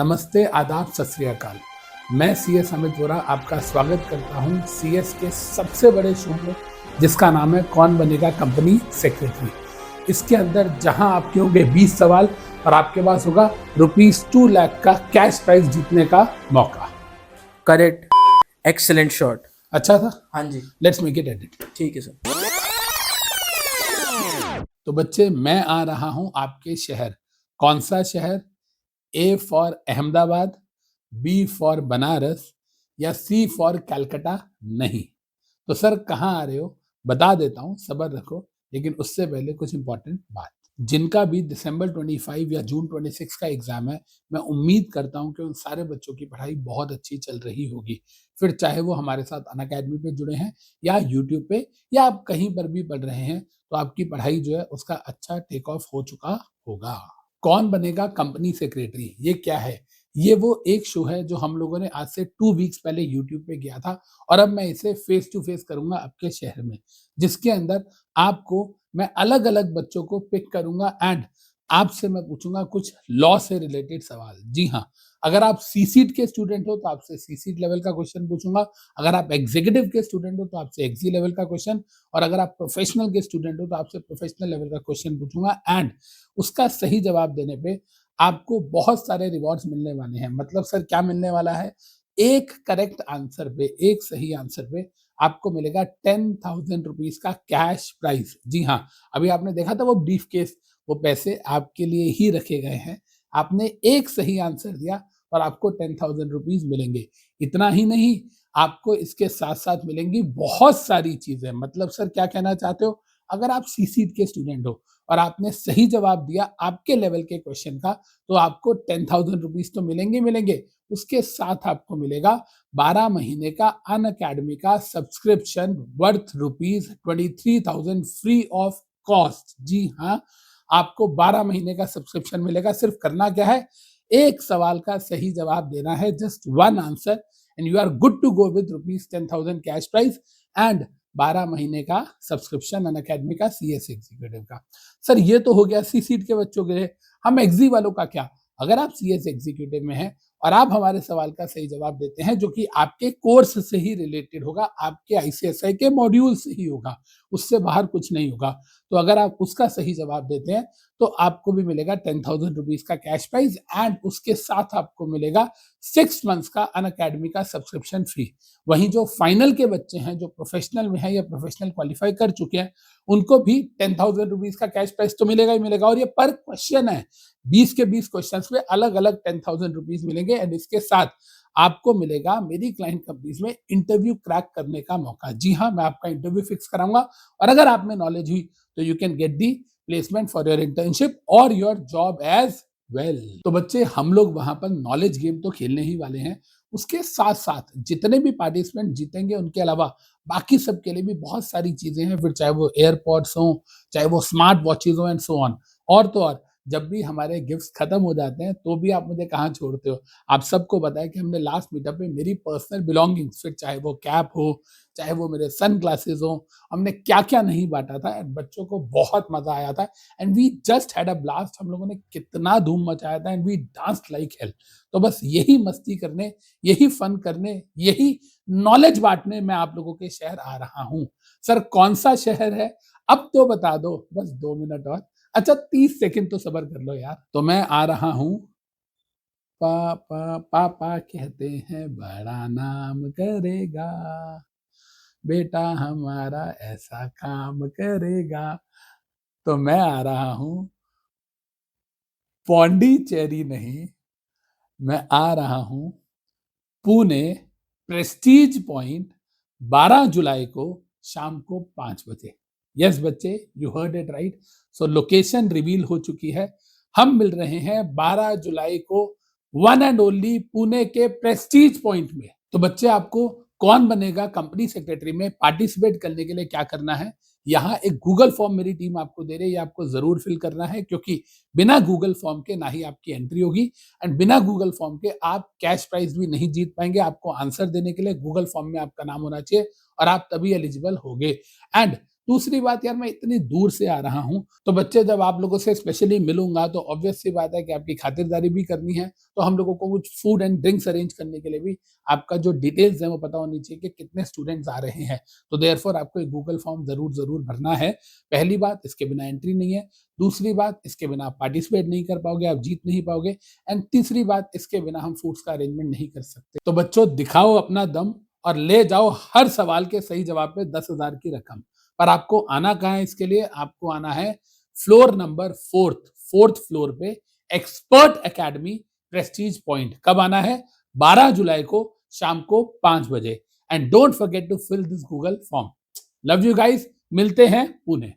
नमस्ते, आदाब, सत श्री अकाल। मैं सीएस अमित वोरा आपका स्वागत करता हूं सीएस के सबसे बड़े शो में, जिसका नाम है कौन बनेगा कंपनी सेक्रेटरी। इसके अंदर जहां आपके होंगे 20 सवाल और आपके पास होगा ₹2 लाख का कैश प्राइज जीतने का मौका। Correct, excellent shot. अच्छा था? हाँ जी, लेट्स मेक इट एडिट। ठीक है सर। तो बच्चे, मैं आ रहा हूं आपके शहर। कौन सा शहर? A for Ahmedabad, B for Banaras या सी फॉर कलकत्ता नहीं। तो सर कहाँ आ रहे हो? बता देता हूँ, सब्र रखो। लेकिन उससे पहले कुछ इंपॉर्टेंट बात। जिनका भी दिसंबर 25 या जून 26 का एग्जाम है, मैं उम्मीद करता हूँ कि उन सारे बच्चों की पढ़ाई बहुत अच्छी चल रही होगी। फिर चाहे वो हमारे साथ अनअकैडमी पे जुड़े हैं या यूट्यूब पे या आप कहीं पर भी पढ़ रहे हैं, तो आपकी पढ़ाई जो है उसका अच्छा टेक ऑफ हो चुका होगा। कौन बनेगा कंपनी सेक्रेटरी, ये क्या है? ये वो एक शो है जो हम लोगों ने आज से 2 वीक्स पहले यूट्यूब पे किया था और अब मैं इसे फेस टू फेस करूंगा आपके शहर में, जिसके अंदर आपको मैं अलग-अलग बच्चों को पिक करूंगा एंड आपसे मैं पूछूंगा कुछ लॉ से रिलेटेड सवाल। जी हाँ, अगर आप सी-सीट के स्टूडेंट हो तो आपसे सी-सीट लेवल का क्वेश्चन पूछूंगा, अगर आप एग्जीक्यूटिव के स्टूडेंट हो तो आपसे एग्जी लेवल का क्वेश्चन, और अगर आप प्रोफेशनल के स्टूडेंट हो तो आपसे प्रोफेशनल लेवल का क्वेश्चन पूछूंगा एंड उसका सही जवाब देने पे आपको बहुत सारे रिवॉर्ड्स मिलने वाले हैं। मतलब सर क्या मिलने वाला है? एक करेक्ट आंसर पे, एक सही आंसर पे आपको मिलेगा 10,000 रुपीज का कैश प्राइज। जी हाँ, अभी आपने देखा था वो ब्रीफ केस, वो पैसे आपके लिए ही रखे गए हैं। आपने एक सही आंसर दिया और आपको 10,000 रुपीज मिलेंगे। इतना ही नहीं, आपको इसके साथ साथ मिलेंगी बहुत सारी चीजें। मतलब सर क्या कहना चाहते हो? अगर आप सी सीट के स्टूडेंट हो और आपने सही जवाब दिया आपके लेवल के क्वेश्चन का, तो आपको 10,000 रुपीज तो मिलेंगे मिलेंगे। उसके साथ आपको मिलेगा 12 महीने का अनअकैडमी का subscription worth ₹23,000 free of cost. जी हाँ, आपको 12 महीने का सब्सक्रिप्शन मिलेगा। सिर्फ करना क्या है? एक सवाल का सही जवाब देना है, just one answer, and you are good to go with ₹10,000 cash prize and 12 महीने का सब्सक्रिप्शन अनअकैडमी का सीएस एग्जीक्यूटिव का। सर ये तो हो गया सी सीट के बच्चों के लिए। हम एग्जी वालों का क्या? अगर आप सीएस एग्जीक्यूटिव में हैं और आप हमारे सवाल का सही जवाब देते हैं जो कि आपके कोर्स से ही रिलेटेड होगा, आपके आईसीएसआई के मॉड्यूल से ही होगा, उससे बाहर कुछ नहीं होगा, तो अगर आप उसका सही जवाब देते हैं तो आपको भी मिलेगा 10,000 रुपीज का कैश प्राइज एंड उसके साथ आपको मिलेगा 6 मंथ्स का अनअकैडमी का सब्सक्रिप्शन फ्री। वहीं जो फाइनल के बच्चे हैं, जो प्रोफेशनल में हैं या प्रोफेशनल क्वालिफाई कर चुके हैं, उनको भी 10,000 रुपीज का कैश प्राइस तो मिलेगा ही मिलेगा। और ये पर क्वेश्चन है, 20 के 20 क्वेश्चन पे अलग अलग 10,000 रुपीज मिलेंगे एंड इसके साथ आपको मिलेगा मेरी क्लाइंट कंपनीज में इंटरव्यू क्रैक करने का मौका। जी हाँ, मैं आपका इंटरव्यू फिक्स कराऊंगा और अगर आप में नॉलेज हुई तो you can get the placement for your internship और योर जॉब एज वेल। तो बच्चे, हम लोग वहां पर नॉलेज गेम तो खेलने ही वाले हैं, उसके साथ साथ जितने भी पार्टिसिपेंट जीतेंगे उनके अलावा बाकी सबके लिए भी बहुत सारी चीजें हैं। फिर चाहे वो एयरपॉड्स हो, चाहे वो स्मार्ट वॉचेज हो एंड सो ऑन। और तो और, जब भी हमारे गिफ्ट्स खत्म हो जाते हैं तो भी आप मुझे कहाँ छोड़ते हो? आप सबको पता है कि हमने लास्ट मीटअप में मेरी पर्सनल बिलोंगिंग्स, फिर चाहे वो कैप हो, चाहे वो मेरे सन ग्लासेस हो, हमने क्या क्या नहीं बांटा था एंड बच्चों को बहुत मजा आया था and we just had a blast. हम लोगों ने कितना धूम मचाया था and we danced like hell. तो बस यही मस्ती करने, यही फन करने, यही नॉलेज बांटने मैं आप लोगों के शहर आ रहा हूँ। सर कौन सा शहर है? अब तो बता दो, बस 2 मिनट और। अच्छा 30 सेकंड तो सबर कर लो यार। तो मैं आ रहा हूँ। पापा पापा कहते हैं बड़ा नाम करेगा, बेटा हमारा ऐसा काम करेगा। तो मैं आ रहा हूँ पौंडीचेरी नहीं, मैं आ रहा हूँ पुणे प्रेस्टीज पॉइंट, 12 जुलाई को शाम को 5 बजे। यस बच्चे, you heard it right. So location reveal हो चुकी है। हम मिल रहे हैं 12 जुलाई को वन एंड ओनली पुणे के प्रेस्टीज पॉइंट में। तो बच्चे, आपको कौन बनेगा कंपनी सेक्रेटरी में पार्टिसिपेट करने के लिए क्या करना है? यहाँ एक गूगल फॉर्म मेरी टीम आपको दे रही है, आपको जरूर फिल करना है, क्योंकि बिना गूगल फॉर्म के ना ही आपकी एंट्री होगी एंड बिना गूगल फॉर्म के आप कैश प्राइज भी नहीं जीत पाएंगे। आपको आंसर देने के लिए गूगल फॉर्म में आपका नाम होना चाहिए और आप तभी एलिजिबल होगे। एंड दूसरी बात यार मैं इतनी दूर से आ रहा हूँ, तो बच्चे जब आप लोगों से स्पेशली मिलूँगा तो ऑब्वियस सी बात है कि आपकी खातिरदारी भी करनी है, तो हम लोगों को कुछ फूड एंड ड्रिंक्स अरेंज करने के लिए भी आपका जो डिटेल्स है वो पता होनी चाहिए कि कितने स्टूडेंट्स आ रहे हैं। तो देयरफॉर आपको एक गूगल फॉर्म ज़रूर भरना है। पहली बात इसके बिना एंट्री नहीं है, दूसरी बात इसके बिना आप पार्टिसिपेट नहीं कर पाओगे, आप जीत नहीं पाओगे एंड तीसरी बात इसके बिना हम फूड्स का अरेंजमेंट नहीं कर सकते। तो बच्चों दिखाओ अपना दम और ले जाओ हर सवाल के सही जवाब पे 10,000 की रकम। पर आपको आना कहाँ है इसके लिए? आपको आना है फ्लोर नंबर 4th फ्लोर पे एक्सपर्ट एकेडमी प्रेस्टीज पॉइंट। कब आना है? 12 जुलाई को शाम को 5 बजे and don't forget to fill this Google form. Love you guys, मिलते हैं पुणे।